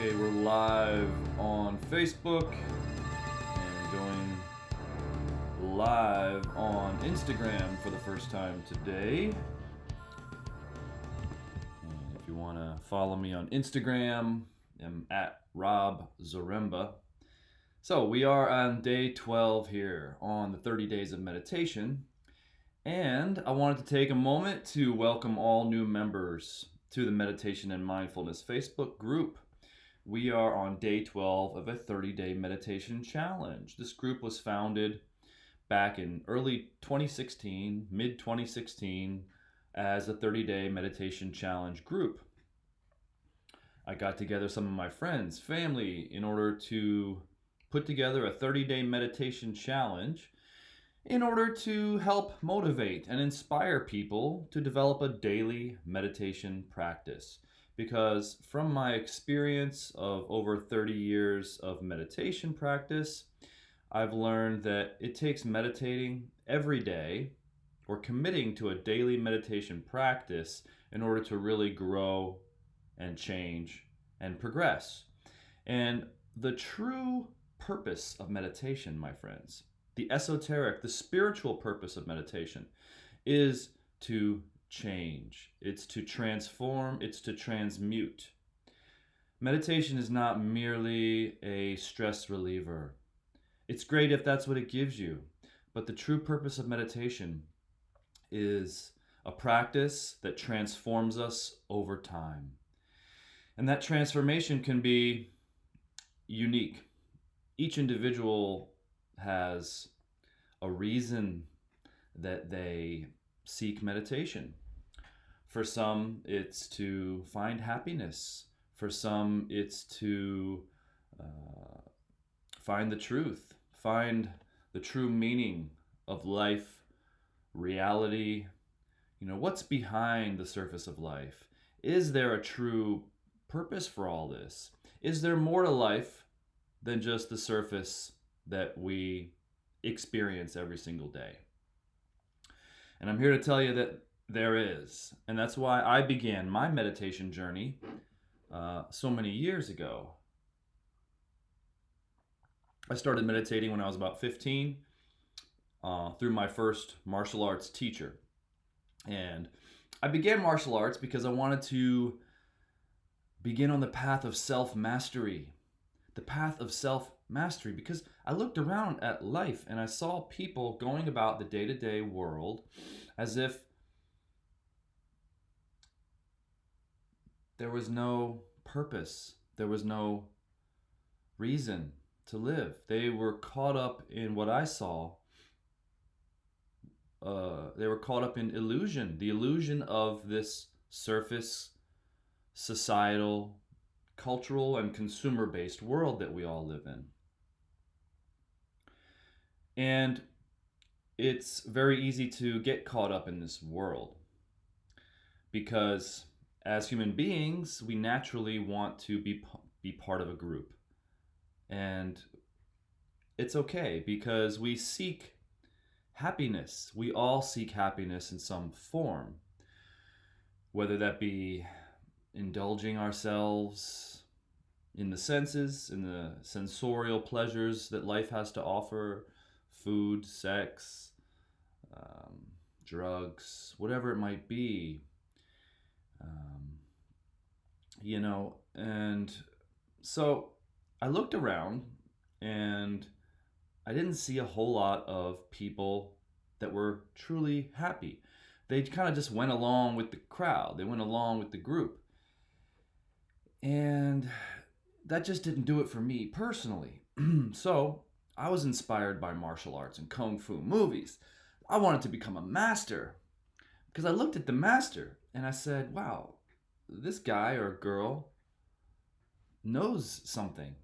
Okay, we're live on Facebook and going live on Instagram for the first time today. And if you want to follow me on Instagram, I'm at Rob Zaremba. So we are on day 12 here on the 30 days of meditation. And I wanted to take a moment to welcome all new members to the Meditation and Mindfulness Facebook group. We are on day 12 of a 30-day meditation challenge. This group was founded back in early 2016, mid 2016, as a 30-day meditation challenge group. I got together some of my friends, family, in order to put together a 30-day meditation challenge in order to help motivate and inspire people to develop a daily meditation practice. Because from my experience of over 30 years of meditation practice, I've learned that it takes meditating every day or committing to a daily meditation practice in order to really grow and change and progress. And the true purpose of meditation, my friends, the esoteric, the spiritual purpose of meditation is to change. It's to transform, it's to transmute. Meditation is not merely a stress reliever. It's great if that's what it gives you, but the true purpose of meditation is a practice that transforms us over time. And that transformation can be unique. Each individual has a reason that they seek meditation. For some, it's to find happiness. For some, it's to find the truth, find the true meaning of life, reality. What's behind the surface of life? Is there a true purpose for all this? Is there more to life than just the surface that we experience every single day? And I'm here to tell you that there is. And that's why I began my meditation journey so many years ago. I started meditating when I was about 15 through my first martial arts teacher. And I began martial arts because I wanted to begin on the path of self-mastery. The path of self-mastery, because I looked around at life and I saw people going about the day-to-day world as if there was no purpose, there was no reason to live. They were caught up in what I saw. They were caught up in illusion, the illusion of this surface, societal, cultural, and consumer-based world that we all live in. And it's very easy to get caught up in this world because as human beings, we naturally want to be part of a group. And it's okay because we seek happiness. We all seek happiness in some form, whether that be indulging ourselves in the senses, in the sensorial pleasures that life has to offer, food, sex, drugs, whatever it might be. And so I looked around and I didn't see a whole lot of people that were truly happy. They kind of just went along with the crowd. They went along with the group. And that just didn't do it for me personally. So I was inspired by martial arts and kung fu movies. I wanted to become a master because I looked at the master and I said, wow, this guy or girl knows something.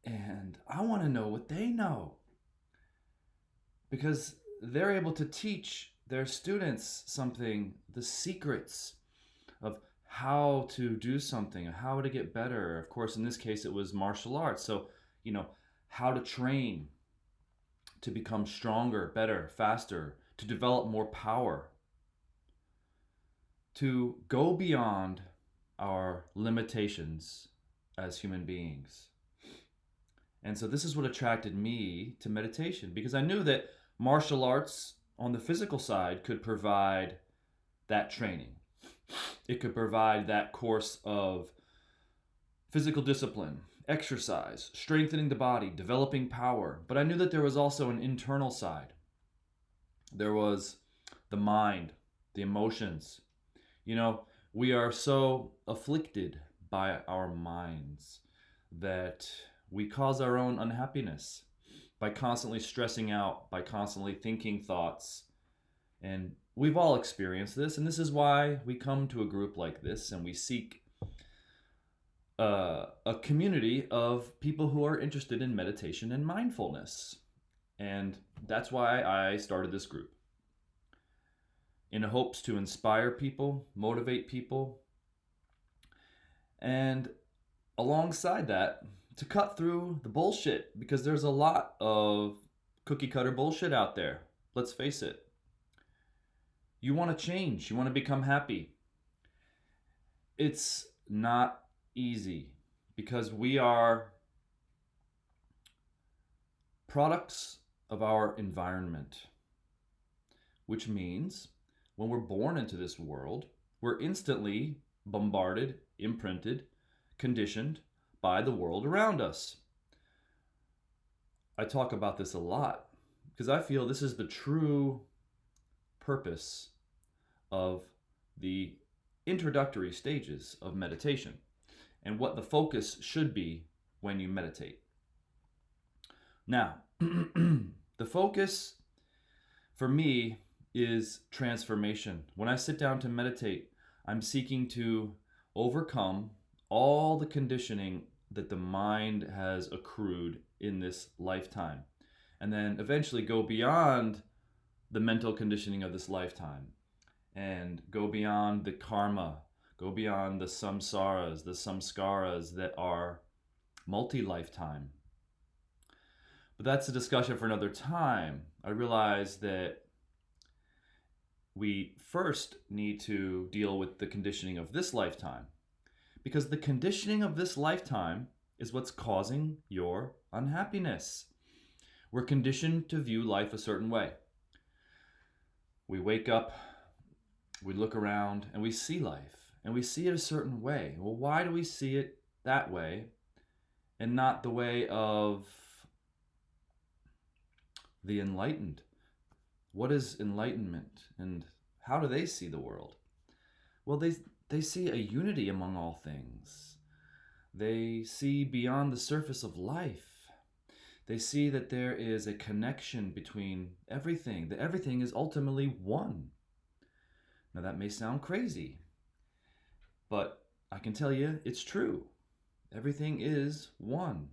And I want to know what they know. Because they're able to teach their students something, the secrets of how to do something, how to get better. Of course, in this case, it was martial arts. So, how to train to become stronger, better, faster, to develop more power, to go beyond our limitations, as human beings. And so this is what attracted me to meditation, because I knew that martial arts on the physical side could provide that training. It could provide that course of physical discipline, exercise, strengthening the body, developing power. But I knew that there was also an internal side. There was the mind, the emotions. We are so afflicted by our minds that we cause our own unhappiness by constantly stressing out, by constantly thinking thoughts. And we've all experienced this, and this is why we come to a group like this and we seek a community of people who are interested in meditation and mindfulness. And that's why I started this group, in hopes to inspire people, motivate people, and alongside that, to cut through the bullshit, because there's a lot of cookie cutter bullshit out there. Let's face it. You want to change, you want to become happy. It's not easy, because we are products of our environment, which means when we're born into this world, we're instantly bombarded, imprinted, conditioned by the world around us. I talk about this a lot because I feel this is the true purpose of the introductory stages of meditation and what the focus should be when you meditate. Now, the focus for me is transformation. When I sit down to meditate, I'm seeking to overcome all the conditioning that the mind has accrued in this lifetime, and then eventually go beyond the mental conditioning of this lifetime and go beyond the karma, go beyond the samsaras, the samskaras that are multi-lifetime. But that's a discussion for another time. I realize that we first need to deal with the conditioning of this lifetime, because the conditioning of this lifetime is what's causing your unhappiness. We're conditioned to view life a certain way. We wake up, we look around, and we see life, and we see it a certain way. Well, why do we see it that way and not the way of the enlightened? What is enlightenment, and how do they see the world? Well, they see a unity among all things. They see beyond the surface of life. They see that there is a connection between everything, that everything is ultimately one. Now that may sound crazy, but I can tell you it's true. Everything is one.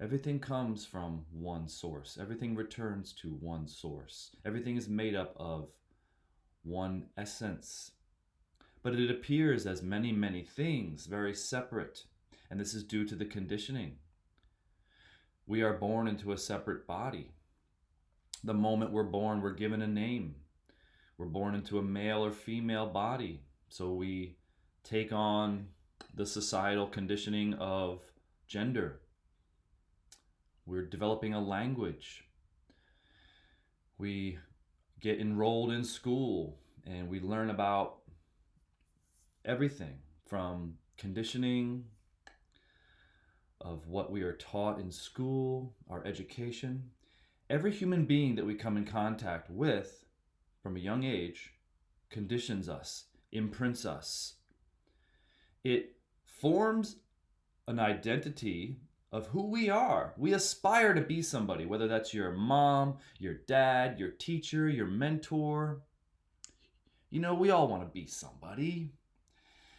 Everything comes from one source. Everything returns to one source. Everything is made up of one essence. But it appears as many, many things, very separate. And this is due to the conditioning. We are born into a separate body. The moment we're born, we're given a name. We're born into a male or female body. So we take on the societal conditioning of gender. We're developing a language. We get enrolled in school and we learn about everything from conditioning of what we are taught in school, our education. Every human being that we come in contact with from a young age conditions us, imprints us. It forms an identity of who we are. We aspire to be somebody, whether that's your mom, your dad, your teacher, your mentor. We all want to be somebody.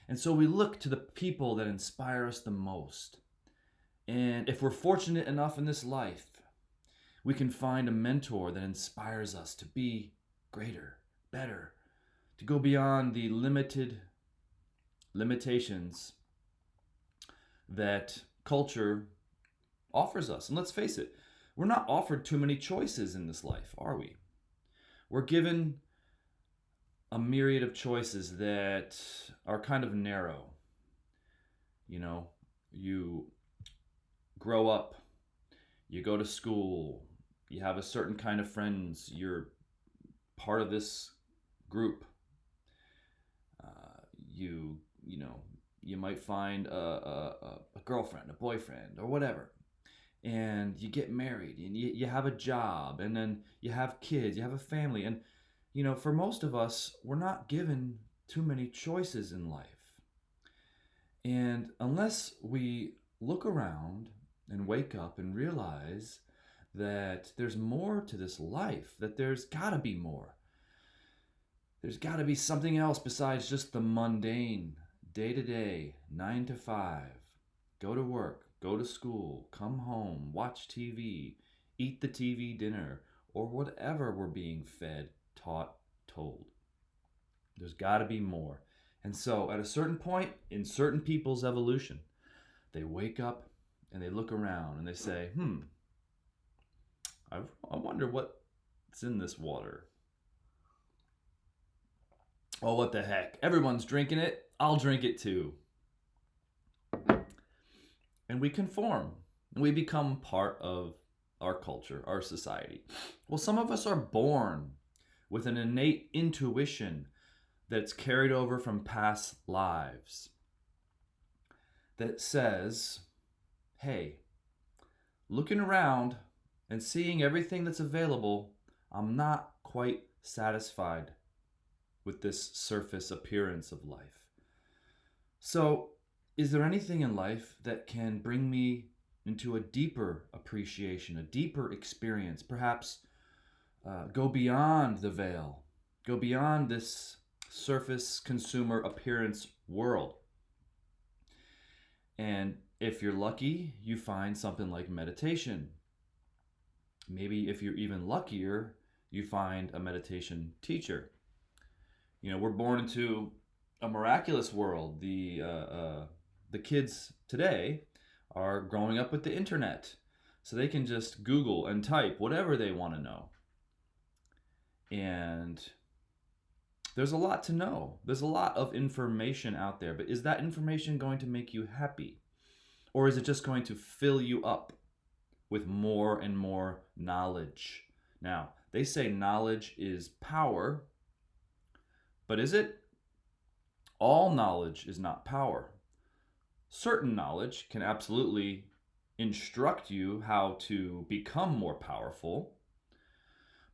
And so we look to the people that inspire us the most. And if we're fortunate enough in this life, we can find a mentor that inspires us to be greater, better, to go beyond the limitations that culture offers us. And let's face it, we're not offered too many choices in this life, are we? We're given a myriad of choices that are kind of narrow. you grow up, you go to school, you have a certain kind of friends, you're part of this group. You you know you might find a girlfriend, a boyfriend, or whatever, and you get married, and you have a job, and then you have kids, you have a family, and for most of us, we're not given too many choices in life. And unless we look around and wake up and realize that there's more to this life, that there's got to be more. There's got to be something else besides just the mundane, day to day, 9 to 5. Go to work, go to school, come home, watch TV, eat the TV dinner, or whatever we're being fed, taught, told. There's got to be more. And so, at a certain point in certain people's evolution, they wake up and they look around and they say, I wonder what's in this water. Oh, what the heck? Everyone's drinking it. I'll drink it too. And we conform. And we become part of our culture, our society. Well, some of us are born with an innate intuition that's carried over from past lives that says, hey, looking around and seeing everything that's available, I'm not quite satisfied with this surface appearance of life. So, is there anything in life that can bring me into a deeper appreciation, a deeper experience, perhaps go beyond the veil, go beyond this surface consumer appearance world? And if you're lucky, you find something like meditation. Maybe if you're even luckier, you find a meditation teacher. We're born into a miraculous world. The kids today are growing up with the internet, so they can just Google and type whatever they want to know. And there's a lot to know. There's a lot of information out there, but is that information going to make you happy? Or is it just going to fill you up with more and more knowledge? Now, they say knowledge is power, but is it? All knowledge is not power. Certain knowledge can absolutely instruct you how to become more powerful,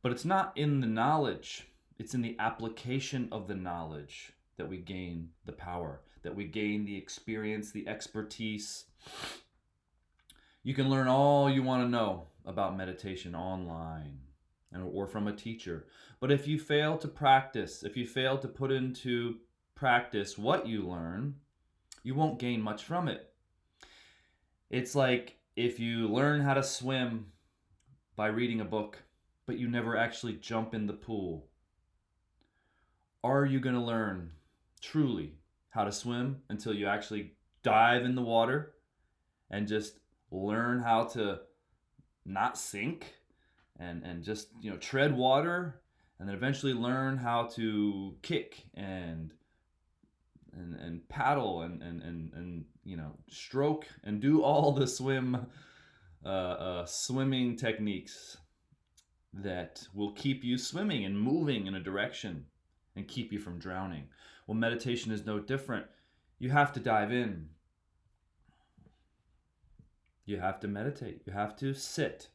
but it's not in the knowledge, it's in the application of the knowledge that we gain the power, that we gain the experience, the expertise. You can learn all you want to know about meditation online or from a teacher. But if you fail to practice, if you fail to put into practice what you learn, you won't gain much from it. It's like if you learn how to swim by reading a book, but you never actually jump in the pool. Are you going to learn truly how to swim until you actually dive in the water and just learn how to not sink and just tread water, and then eventually learn how to kick and paddle and stroke and do all the swimming techniques that will keep you swimming and moving in a direction and keep you from drowning? Well, meditation is no different. You have to dive in. You have to meditate. You have to sit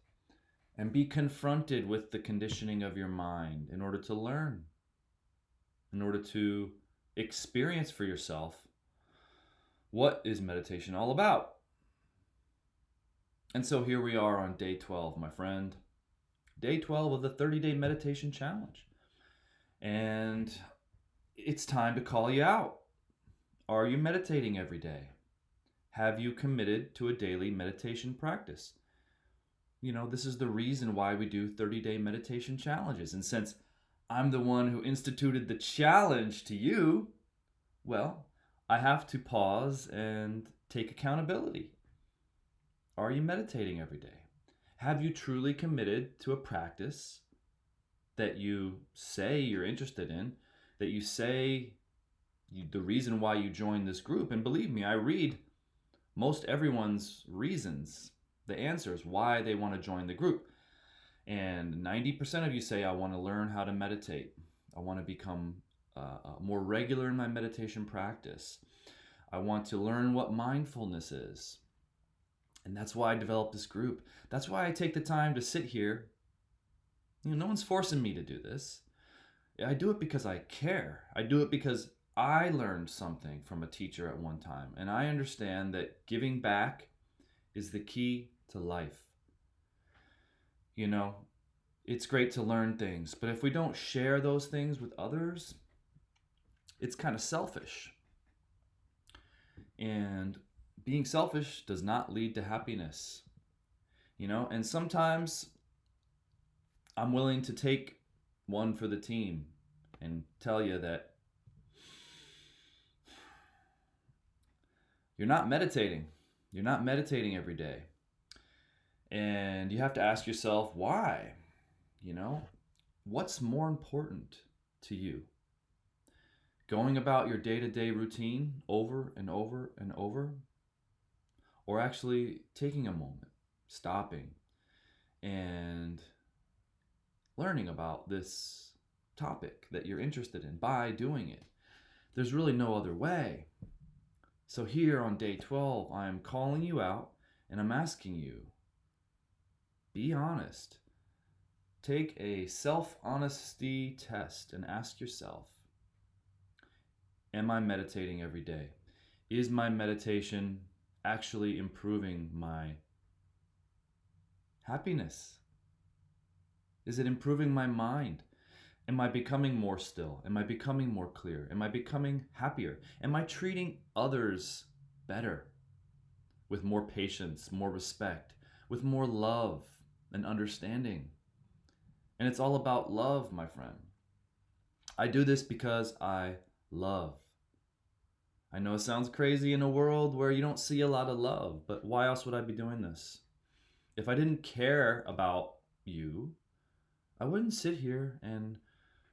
and be confronted with the conditioning of your mind in order to learn, in order to experience for yourself what is meditation all about. And so here we are on day 12, my friend. Day 12 of the 30-day meditation challenge. And it's time to call you out. Are you meditating every day? Have you committed to a daily meditation practice? This is the reason why we do 30-day meditation challenges. And since I'm the one who instituted the challenge to you, well, I have to pause and take accountability. Are you meditating every day? Have you truly committed to a practice that you say you're interested in, that you say the reason why you joined this group? And believe me, I read most everyone's reasons, the answers why they want to join the group. And 90% of you say, I want to learn how to meditate. I want to become more regular in my meditation practice. I want to learn what mindfulness is. And that's why I developed this group. That's why I take the time to sit here. No one's forcing me to do this. I do it because I care. I do it because I learned something from a teacher at one time. And I understand that giving back is the key to life. It's great to learn things, but if we don't share those things with others, it's kind of selfish. And being selfish does not lead to happiness. And sometimes I'm willing to take one for the team and tell you that you're not meditating. You're not meditating every day. And you have to ask yourself, why? What's more important to you? Going about your day-to-day routine over and over and over? Or actually taking a moment, stopping, and learning about this topic that you're interested in by doing it? There's really no other way. So here on day 12, I'm calling you out and I'm asking you, be honest. Take a self-honesty test and ask yourself, am I meditating every day? Is my meditation actually improving my happiness? Is it improving my mind? Am I becoming more still? Am I becoming more clear? Am I becoming happier? Am I treating others better? With more patience, more respect, with more love and understanding? And it's all about love, my friend. I do this because I love. I know it sounds crazy in a world where you don't see a lot of love, but why else would I be doing this? If I didn't care about you, I wouldn't sit here and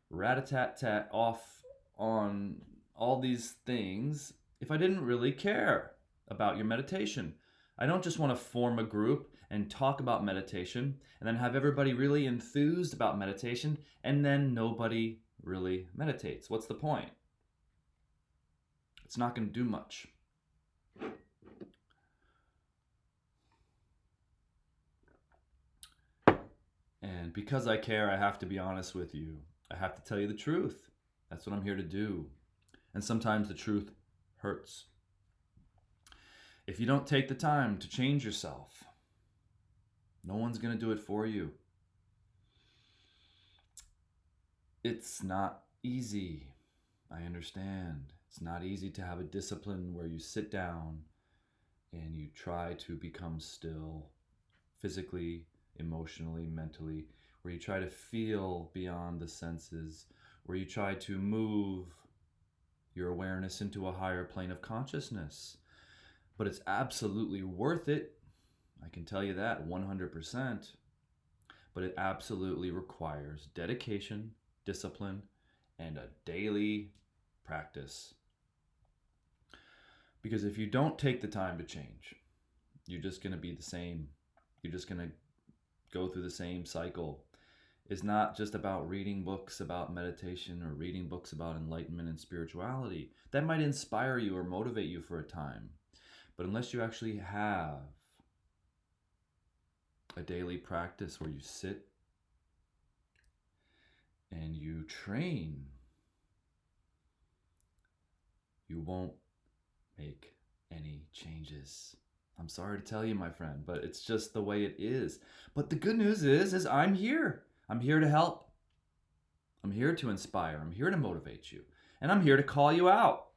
rat-a-tat-tat off on all these things if I didn't really care about your meditation. I don't just want to form a group and talk about meditation and then have everybody really enthused about meditation and then nobody really meditates. What's the point? It's not going to do much. And because I care, I have to be honest with you. I have to tell you the truth. That's what I'm here to do. And sometimes the truth hurts. If you don't take the time to change yourself, no one's going to do it for you. It's not easy. I understand. It's not easy to have a discipline where you sit down and you try to become still physically, emotionally, mentally, where you try to feel beyond the senses, where you try to move your awareness into a higher plane of consciousness. But it's absolutely worth it. I can tell you that 100%. But it absolutely requires dedication, discipline, and a daily practice. Because if you don't take the time to change, you're just going to be the same. You're just going to go through the same cycle. It's not just about reading books about meditation or reading books about enlightenment and spirituality. That might inspire you or motivate you for a time. But unless you actually have a daily practice where you sit and you train, you won't make any changes. I'm sorry to tell you, my friend, but it's just the way it is. But the good news is I'm here. I'm here to help. I'm here to inspire. I'm here to motivate you. And I'm here to call you out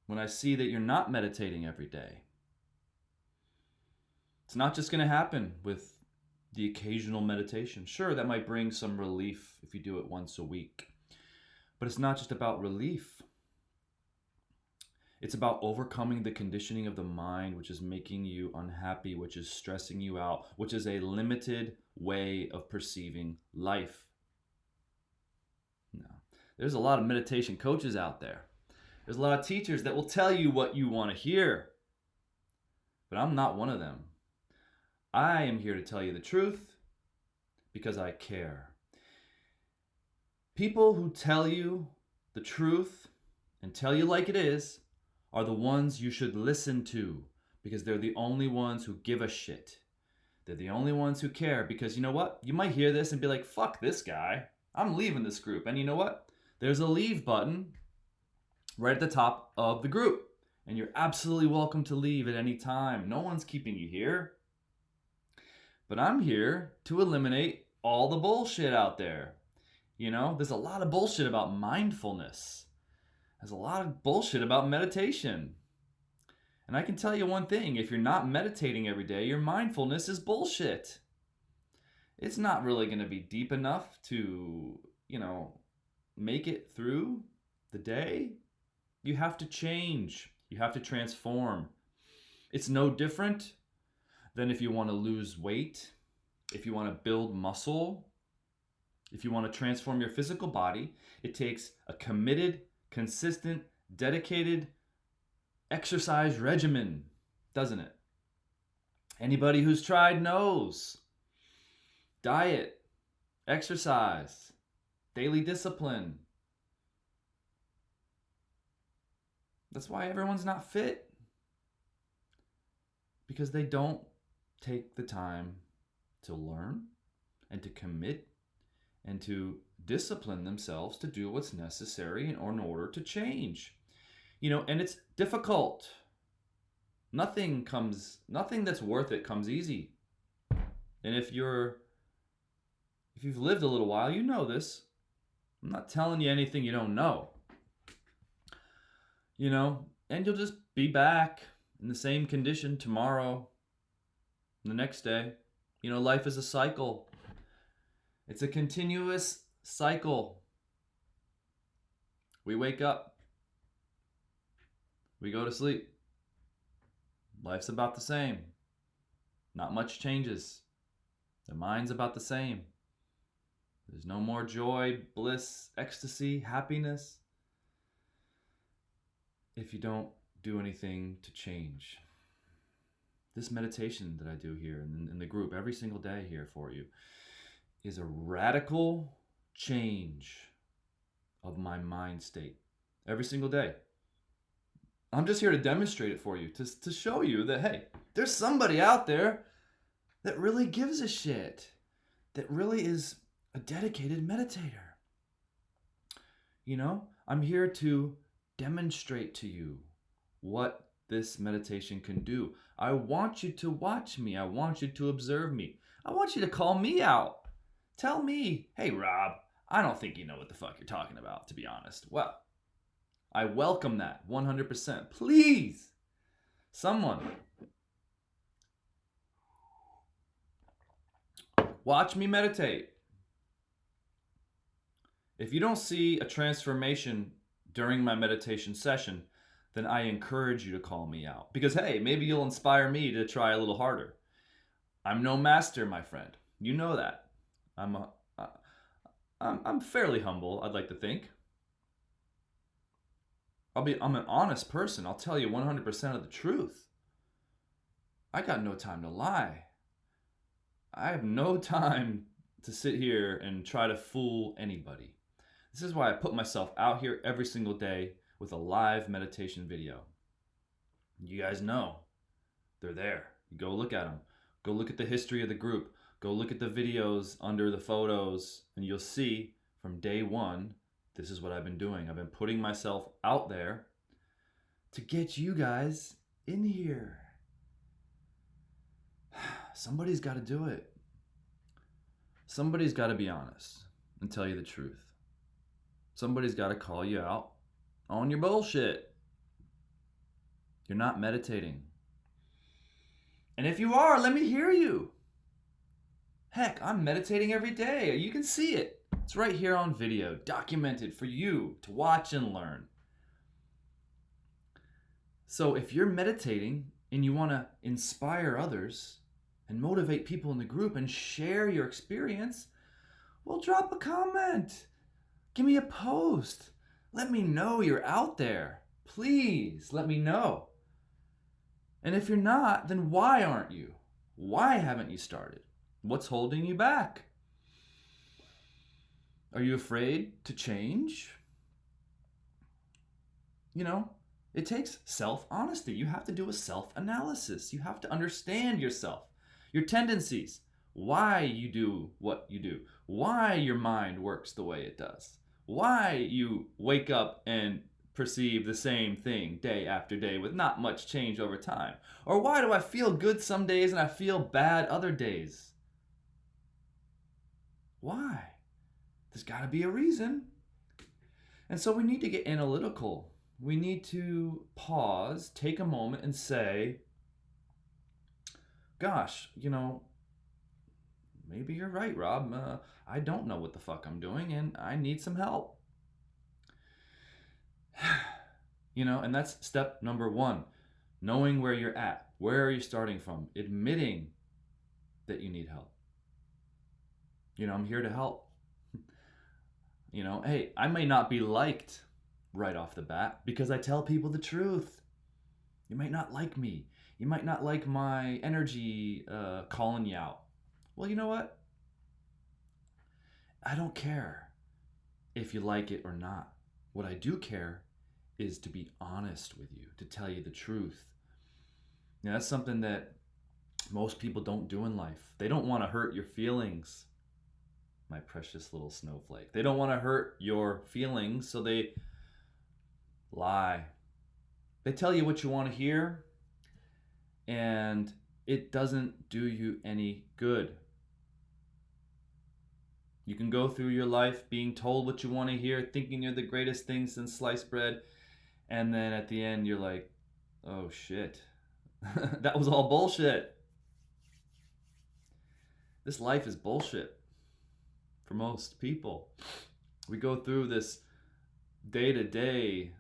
when I see that you're not meditating every day. It's not just going to happen with the occasional meditation. Sure, that might bring some relief if you do it once a week. But it's not just about relief. It's about overcoming the conditioning of the mind, which is making you unhappy, which is stressing you out, which is a limited way of perceiving life. No. There's a lot of meditation coaches out there. There's a lot of teachers that will tell you what you want to hear. but I'm not one of them. I am here to tell you the truth because I care. People who tell you the truth and tell you like it is are the ones you should listen to because they're the only ones who give a shit. They're the only ones who care because you know what? You might hear this and be like, fuck this guy. I'm leaving this group. And you know what? There's a leave button right at the top of the group. And you're absolutely welcome to leave at any time. No one's keeping you here. But I'm here to eliminate all the bullshit out there. You know, there's a lot of bullshit about mindfulness. There's a lot of bullshit about meditation. And I can tell you one thing, if you're not meditating every day, your mindfulness is bullshit. It's not really going to be deep enough to, make it through the day. You have to change. You have to transform. It's no different than if you want to lose weight, if you want to build muscle, if you want to transform your physical body. It takes a committed, consistent, dedicated exercise regimen, doesn't it? Anybody who's tried knows. Diet, exercise, daily discipline. That's why everyone's not fit. Because they don't take the time to learn and to commit and to discipline themselves to do what's necessary in order to change. And it's difficult. Nothing that's worth it comes easy. And if you've lived a little while, you know this. I'm not telling you anything you don't know. And you'll just be back in the same condition tomorrow, the next day. Life is a cycle. It's a continuous cycle. We wake up. We go to sleep. Life's about the same. Not much changes. The mind's about the same. There's no more joy, bliss, ecstasy, happiness if you don't do anything to change. This meditation that I do here in the group every single day here for you is a radical change of my mind state every single day. I'm just here to demonstrate it for you, to show you that, hey, there's somebody out there that really gives a shit, that really is a dedicated meditator. I'm here to demonstrate to you what this meditation can do. I want you to watch me. I want you to observe me. I want you to call me out. Tell me, hey, Rob, I don't think you know what the fuck you're talking about, to be honest. Well, I welcome that 100%. Please, someone, watch me meditate. If you don't see a transformation during my meditation session, then I encourage you to call me out. Because, hey, maybe you'll inspire me to try a little harder. I'm no master, my friend. You know that. I'm fairly humble, I'd like to think. I'm an honest person. I'll tell you 100% of the truth. I got no time to lie. I have no time to sit here and try to fool anybody. This is why I put myself out here every single day with a live meditation video. You guys know they're there. You go look at them. Go look at the history of the group. Go look at the videos under the photos, and you'll see from day one, this is what I've been doing. I've been putting myself out there to get you guys in here. Somebody's got to do it. Somebody's got to be honest and tell you the truth. Somebody's got to call you out on your bullshit. You're not meditating. And if you are, let me hear you. Heck, I'm meditating every day. You can see it. It's right here on video, documented for you to watch and learn. So if you're meditating and you want to inspire others and motivate people in the group and share your experience, well, drop a comment. Give me a post. Let me know you're out there. Please let me know. And if you're not, then why aren't you? Why haven't you started? What's holding you back? Are you afraid to change? You know, it takes self-honesty. You have to do a self-analysis. You have to understand yourself, your tendencies, why you do what you do, why your mind works the way it does, why you wake up and perceive the same thing day after day with not much change over time. Or why do I feel good some days and I feel bad other days? Why? There's got to be a reason. And so we need to get analytical. We need to pause, take a moment and say, gosh, maybe you're right, Rob. I don't know what the fuck I'm doing and I need some help. And that's step number 1. Knowing where you're at. Where are you starting from? Admitting that you need help. I'm here to help. Hey, I may not be liked right off the bat because I tell people the truth. You might not like me. You might not like my energy calling you out. Well, you know what? I don't care if you like it or not. What I do care is to be honest with you, to tell you the truth. That's something that most people don't do in life. They don't want to hurt your feelings, my precious little snowflake. They don't want to hurt your feelings, so they lie. They tell you what you want to hear, and it doesn't do you any good. You can go through your life being told what you want to hear, thinking you're the greatest thing since sliced bread, and then at the end you're like, oh shit, that was all bullshit. This life is bullshit for most people. We go through this day-to-day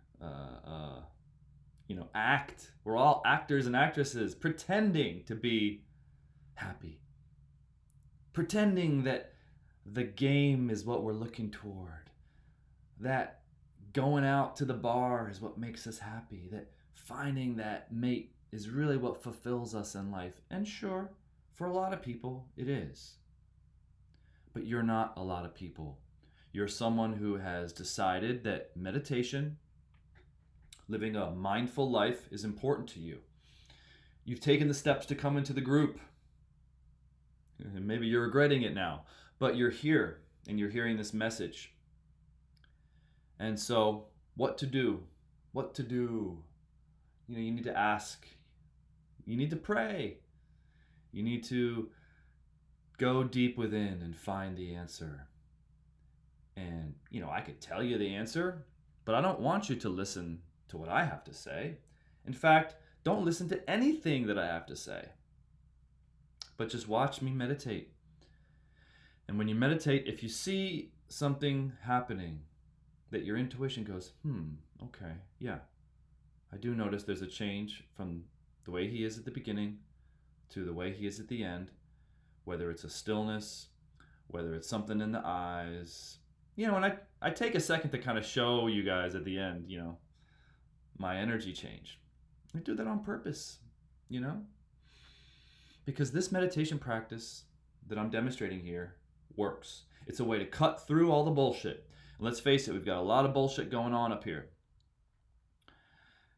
act. We're all actors and actresses pretending to be happy, pretending that the game is what we're looking toward, that going out to the bar is what makes us happy, that finding that mate is really what fulfills us in life. And sure, for a lot of people it is. But you're not a lot of people. You're someone who has decided that meditation, living a mindful life, is important to you. You've taken the steps to come into the group. And maybe you're regretting it now, but you're here and you're hearing this message. And so, what to do? What to do? You need to ask. You need to pray. You need to go deep within and find the answer. And, I could tell you the answer, but I don't want you to listen to what I have to say. In fact, don't listen to anything that I have to say, but just watch me meditate. And when you meditate, if you see something happening that your intuition goes, okay, yeah, I do notice there's a change from the way he is at the beginning to the way he is at the end, whether it's a stillness, whether it's something in the eyes, and I take a second to kind of show you guys at the end, my energy change. I do that on purpose, because this meditation practice that I'm demonstrating here works. It's a way to cut through all the bullshit. And let's face it, we've got a lot of bullshit going on up here.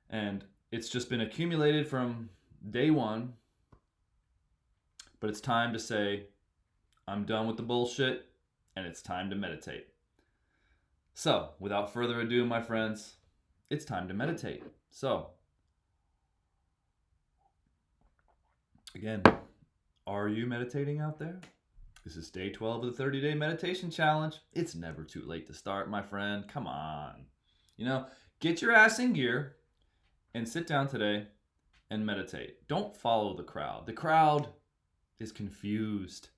And it's just been accumulated from day one. But it's time to say, I'm done with the bullshit, and it's time to meditate. So, without further ado, my friends, it's time to meditate. So, again, are you meditating out there? This is day 12 of the 30-day meditation challenge. It's never too late to start, my friend. Come on. Get your ass in gear and sit down today and meditate. Don't follow the crowd. The crowd is confused.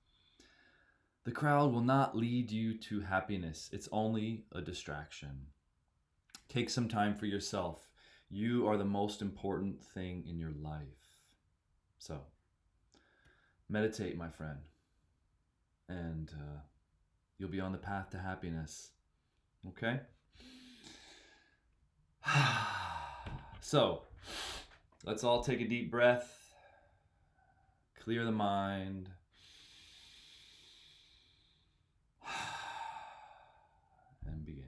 The crowd will not lead you to happiness. It's only a distraction. Take some time for yourself. You are the most important thing in your life. So, meditate, my friend, and you'll be on the path to happiness. Okay? So, Let's all take a deep breath, clear the mind, and begin.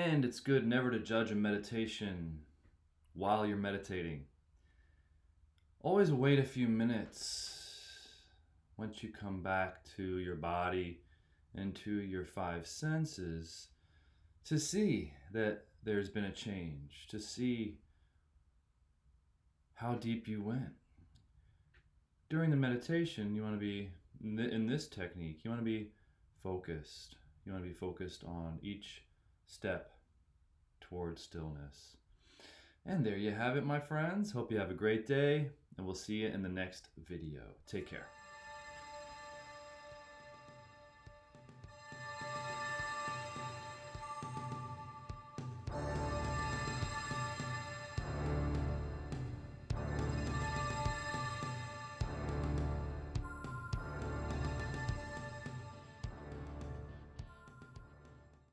And it's good never to judge a meditation while you're meditating. Always wait a few minutes once you come back to your body and to your five senses to see that there's been a change, to see how deep you went. During the meditation, you want to be, in this technique, you want to be focused. You want to be focused on each step towards stillness. And there you have it, my friends. Hope you have a great day, and we'll see you in the next video. Take care.